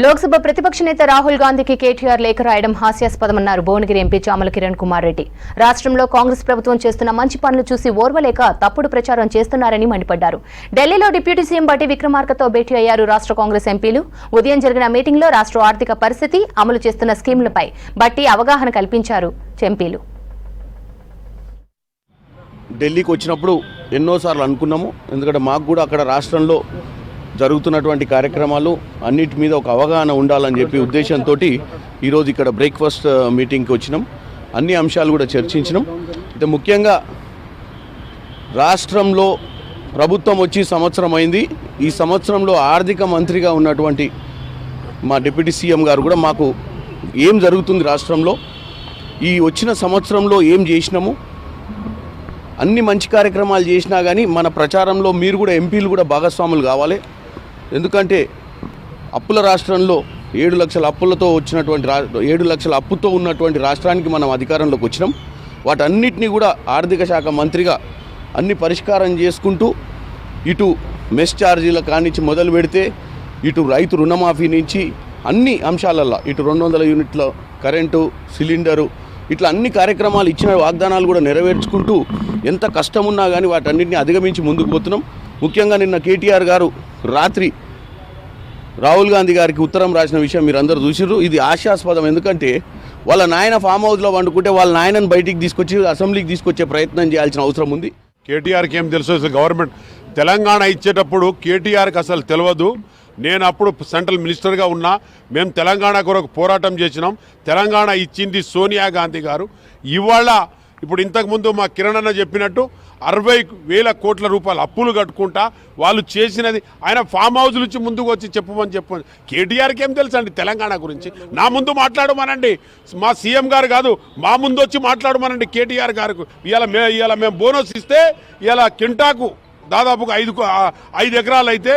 లోక్సభ ప్రతిపక్ష నేత రాహుల్ గాంధీకి కేటీఆర్ లేఖ రాయడం హాస్యాస్పదమన్నారు భువనగిరి ఎంపీ చామల కిరణ్ కుమార్ రెడ్డి. రాష్ట్రంలో కాంగ్రెస్ ప్రభుత్వం చేస్తున్న మంచి పనులు చూసి ఓర్వలేక తప్పుడు ప్రచారం చేస్తున్నారని మండిపడ్డారు. ఢిల్లీలో డిప్యూటీ సీఎం బట్టి విక్రమార్కతో భేటీ అయ్యారు రాష్ట్ర కాంగ్రెస్ ఎంపీలు. ఉదయం జరిగిన మీటింగ్లో రాష్ట్ర ఆర్థిక పరిస్థితి, అమలు చేస్తున్న స్కీములపై బట్టి అవగాహన కల్పించారు ఎంపీలు. ఢిల్లీకి వచ్చినప్పుడు ఎన్నోసార్లు అనుకున్నాము, ఎందుకంటే మాకు కూడా అక్కడ రాష్ట్రంలో జరుగుతున్నటువంటి కార్యక్రమాలు అన్నిటి మీద ఒక అవగాహన ఉండాలని చెప్పి ఉద్దేశంతో ఈరోజు ఇక్కడ బ్రేక్ఫాస్ట్ మీటింగ్కి వచ్చినాం. అన్ని అంశాలు కూడా చర్చించినాం. అయితే ముఖ్యంగా రాష్ట్రంలో ప్రభుత్వం వచ్చి సంవత్సరం అయింది. ఈ సంవత్సరంలో ఆర్థిక మంత్రిగా ఉన్నటువంటి మా డిప్యూటీ సీఎం గారు కూడా మాకు ఏం జరుగుతుంది రాష్ట్రంలో, ఈ వచ్చిన సంవత్సరంలో ఏం చేసినాము, అన్ని మంచి కార్యక్రమాలు చేసినా కానీ మన ప్రచారంలో మీరు కూడా ఎంపీలు కూడా భాగస్వాములు కావాలి. ఎందుకంటే అప్పుల రాష్ట్రంలో 7 లక్షల అప్పులతో వచ్చినటువంటి 7 లక్షల అప్పుతో ఉన్నటువంటి రాష్ట్రానికి మనం అధికారంలోకి వచ్చినాం. వాటన్నిటినీ కూడా ఆర్థిక శాఖ మంత్రిగా అన్ని పరిష్కారం చేసుకుంటూ ఇటు మెస్ ఛార్జీల కానించి మొదలు పెడితే ఇటు రైతు రుణమాఫీ నుంచి అన్ని అంశాలల్లో ఇటు 200 యూనిట్ల కరెంటు, సిలిండరు, ఇట్లా అన్ని కార్యక్రమాలు ఇచ్చిన వాగ్దానాలు కూడా నెరవేర్చుకుంటూ ఎంత కష్టం ఉన్నా కానీ వాటన్నిటిని అధిగమించి ముందుకు పోతున్నాం. ముఖ్యంగా నిన్న కేటీఆర్ గారు రాత్రి రాహుల్ గాంధీ గారికి ఉత్తరం రాసిన విషయం మీరు అందరూ చూసిర్రు. ఇది హాస్యాస్పదం. ఎందుకంటే వాళ్ళ నాయన ఫామ్ హౌస్లో వండుకుంటే వాళ్ళ నాయనను బయటికి తీసుకొచ్చి అసెంబ్లీకి తీసుకొచ్చే ప్రయత్నం చేయాల్సిన అవసరం ఉంది. కేటీఆర్కి ఏం తెలుసు? గవర్నమెంట్ తెలంగాణ ఇచ్చేటప్పుడు కేటీఆర్కి అసలు తెలియదు. నేను అప్పుడు సెంట్రల్ మినిస్టర్గా ఉన్నా. మేము తెలంగాణ కొరకు పోరాటం చేసినాం. తెలంగాణ ఇచ్చింది సోనియా గాంధీ గారు. ఇవాళ ఇప్పుడు ఇంతకుముందు మా కిరణ్ అన్న చెప్పినట్టు 60,000 కోట్ల రూపాయలు అప్పులు కట్టుకుంటా వాళ్ళు చేసినది ఆయన ఫామ్ హౌస్ నుంచి ముందుకు వచ్చి చెప్పమని కేటీఆర్కి ఏం తెలుసు అండి తెలంగాణ గురించి? నా ముందు మాట్లాడమనండి, మా సీఎం గారు కాదు, మా ముందు వచ్చి మాట్లాడమనండి కేటీఆర్ గారికి. ఇవాళ మేము బోనస్ ఇస్తే ఇవాళ కింటాకు దాదాపుగా 5 ఎకరాలు అయితే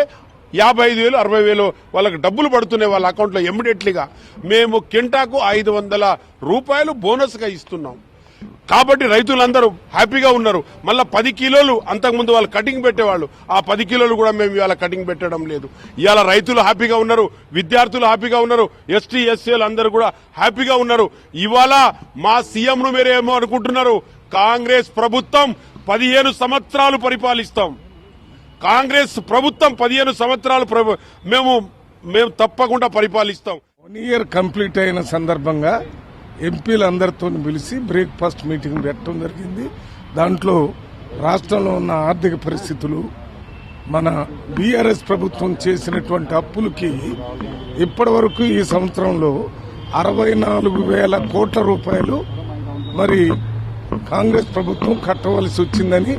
55,000 60,000 వాళ్ళకి డబ్బులు పడుతున్నాయి వాళ్ళ అకౌంట్లో ఇమ్మీడియట్లీగా. మేము కింటాకు 500 రూపాయలు బోనస్గా ఇస్తున్నాం. కాబట్టి రైతులందరూ హ్యాపీగా ఉన్నారు. మళ్ళీ 10 కిలోలు అంతకుముందు వాళ్ళు కటింగ్ పెట్టేవాళ్ళు, ఆ 10 కిలోలు కూడా మేము ఇవాళ కటింగ్ పెట్టడం లేదు. ఇవాళ రైతులు హ్యాపీగా ఉన్నారు, విద్యార్థులు హ్యాపీగా ఉన్నారు, ఎస్టీ ఎస్సీలు అందరూ కూడా హ్యాపీగా ఉన్నారు. ఇవాళ మా సీఎంను మీరేమో అనుకుంటున్నారు, కాంగ్రెస్ ప్రభుత్వం 15 సంవత్సరాలు పరిపాలిస్తాం. కాంగ్రెస్ ప్రభుత్వం 15 సంవత్సరాలు మేము తప్పకుండా పరిపాలిస్తాం. 1 ఇయర్ కంప్లీట్ అయిన సందర్భంగా ఎంపీలందరితో పిలిచి బ్రేక్ఫాస్ట్ మీటింగ్ పెట్టడం జరిగింది. దాంట్లో రాష్ట్రంలో ఉన్న ఆర్థిక పరిస్థితులు, మన బీఆర్ఎస్ ప్రభుత్వం చేసినటువంటి అప్పులకి ఇప్పటి వరకు ఈ సంవత్సరంలో 64,000 కోట్ల రూపాయలు మరి కాంగ్రెస్ ప్రభుత్వం కట్టవలసి వచ్చిందని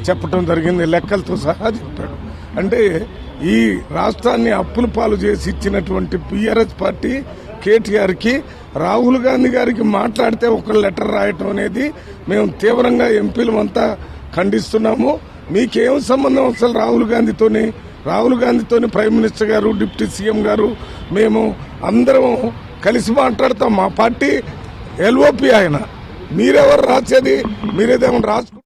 చెప్పడం జరిగింది. లెక్కలతో సహా చెప్పాడు. అంటే ఈ రాష్ట్రాన్ని అప్పుల పాలు చేసి ఇచ్చినటువంటి బీఆర్ఎస్ పార్టీ కేటీఆర్కి రాహుల్ గాంధీ గారికి మాట్లాడితే ఒక లెటర్ రాయటం అనేది మేము తీవ్రంగా ఎంపీలమంతా ఖండిస్తున్నాము. మీకేం సంబంధం అసలు రాహుల్ గాంధీతోని ప్రైమ్ మినిస్టర్ గారు, డిప్యూటీ సీఎం గారు, మేము అందరం కలిసి మాట్లాడతాం. మా పార్టీ ఎల్ఓపి ఆయన. మీరెవరు రాసేది? మీరేదేమన్నా రాసుకుంటారు?